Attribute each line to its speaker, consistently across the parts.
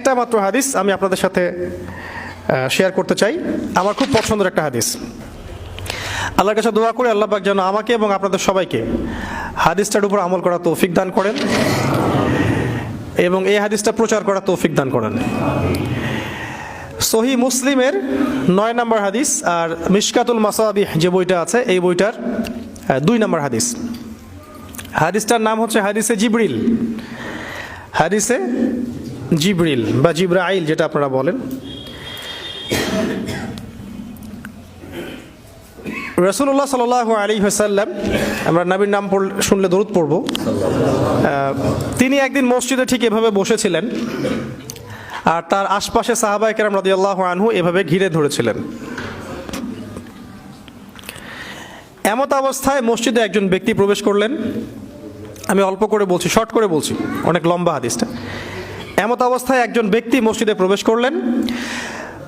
Speaker 1: একটা মাত্র হাদিস আমি আপনাদের সাথে শেয়ার করতে চাই। আমার খুব পছন্দের একটা হাদিস। আল্লাহর কাছে দোয়া করে আল্লাহ পাক যেন আমাকে এবং আপনাদের সবাইকে হাদিসটার উপর আমল করার তৌফিক দান করেন এবং এই হাদিসটা প্রচার করার তৌফিক দান করেন। সহিহ মুসলিমের 9 নম্বর হাদিস আর মিশকাতুল মাসাবিহ যে বইটা আছে এই বইটার 2 নম্বর হাদিস। হাদিসটার নাম হচ্ছে হাদিসে জিবরিল। হাদিসে জিবরিল বা জিব্রাইল যেটা আপনারা বলেন। রাসূলুল্লাহ সাল্লাল্লাহু আলাইহি ওয়াসাল্লাম, আমরা নবীর নাম শুনলে দরুদ পড়ব, তিনি একদিন মসজিদে ঠিক এভাবে বসেছিলেন আর তার আশপাশে সাহাবায়ে কেরাম রাদিয়াল্লাহু আনহু এভাবে ঘিরে ধরেছিলেন। এমত অবস্থায় মসজিদে একজন ব্যক্তি প্রবেশ করলেন। আমি অল্প করে বলছি, শর্ট করে বলছি, অনেক লম্বা হাদিসটা। এমত অবস্থায় একজন ব্যক্তি মসজিদে প্রবেশ করলেন।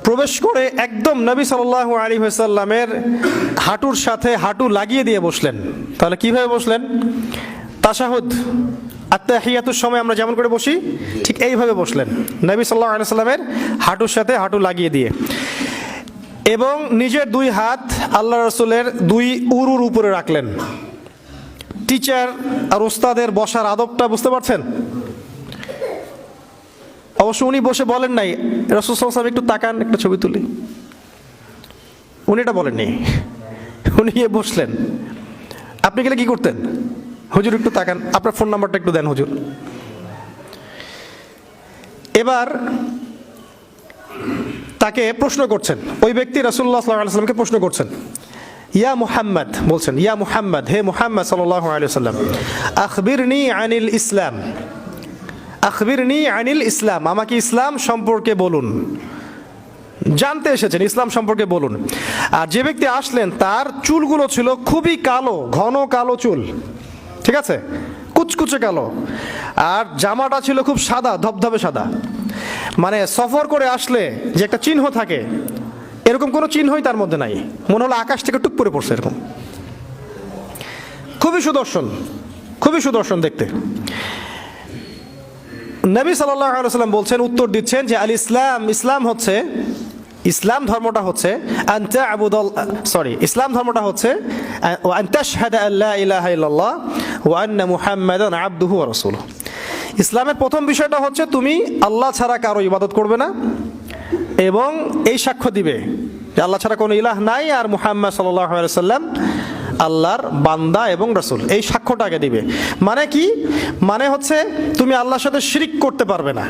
Speaker 1: প্রবেশ করে একদম নবী সাল্লাল্লাহু আলাইহি ওয়াসাল্লামের হাঁটুর সাথে হাঁটু লাগিয়ে দিয়ে বসলেন। তাহলে কিভাবে বসলেন? তাশাহুদ আত্তাহিয়াতুর সময় আমরা যেমন করে বসি ঠিক এইভাবে বসলেন, নবী সাল্লাল্লাহু আলাইহি ওয়াসাল্লামের হাঁটুর সাথে হাঁটু লাগিয়ে দিয়ে, এবং নিজের 2 হাত আল্লাহ রাসূলের 2 উরুর উপরে রাখলেন। টিচার আর ওস্তাদের বসার আদবটা বুঝতে পারছেন? অবশ্য উনি বসে বলেন নাই রাসূল সাল্লাল্লাহু আলাইহি ওয়াসাল্লাম একটু তাকান, একটা ছবি তুলি, উনি এটা বলেননি। উনি গিয়ে বসলেন। আপনি গেলে কি করতেন? হুজুর একটু তাকান, আপনার ফোন নাম্বারটা একটু দেন হুজুর। এবার তাকে প্রশ্ন করছেন, ওই ব্যক্তি রাসূলুল্লাহ সাল্লাল্লাহু আলাইহি ওয়াসাল্লামকে প্রশ্ন করছেন, ইয়া মুহাম্মদ, বলছেন ইয়া মুহাম্মদ, হে মুহাম্মদ সাল্লাল্লাহু আলাইহি ওয়াসাল্লাম, আখবিরনি আনিল ইসলাম, আখবিরনি আনিল ইসলাম, আমাকে ইসলাম সম্পর্কে বলুন। জানতে এসেছেন, ইসলাম সম্পর্কে বলুন। আর যে ব্যক্তি আসলেন তার চুলগুলো ছিল খুবই কালো, ঘন কালো চুল, ঠিক আছে, কুচকুচে কালো, আর জামাটা ছিল খুব সাদা, ধবধবে সাদা। মানে সফর করে আসলে যে একটা চিহ্ন থাকে, এরকম কোনো চিহ্নই তার মধ্যে নাই। মনে হলো আকাশ থেকে টুক করে পড়ছে এরকম। খুবই সুদর্শন, খুবই সুদর্শন দেখতে। নবী সাল্লাল্লাহু আলাইহি ওয়াসাল্লাম বলছেন, উত্তর দিচ্ছেন যে আল ইসলাম, ইসলাম হচ্ছে, ইসলাম ধর্মটা হচ্ছে ইসলাম ধর্মটা হচ্ছে আন তাশহাদা আল্লা ইলাহা ইল্লাল্লাহ ওয়া আন্না মুহাম্মাদান আবদুহু ওয়া রাসূলুহু। ইসলামের প্রথম বিষয়টা হচ্ছে তুমি আল্লাহ ছাড়া কারো ইবাদত করবে না এবং এই সাক্ষ্য দিবে যে আল্লাহ ছাড়া কোনো ইলাহ নাই আর মুহাম্মদ সাল্লাল্লাহু আলাইহি ওয়াসাল্লাম আল্লাহর বান্দা এবং রাসূল। এই সাক্ষ্যটাকে দিবে। মানে কি? মানে হচ্ছে তুমি আল্লাহর সাথে শিরক করতে পারবে না।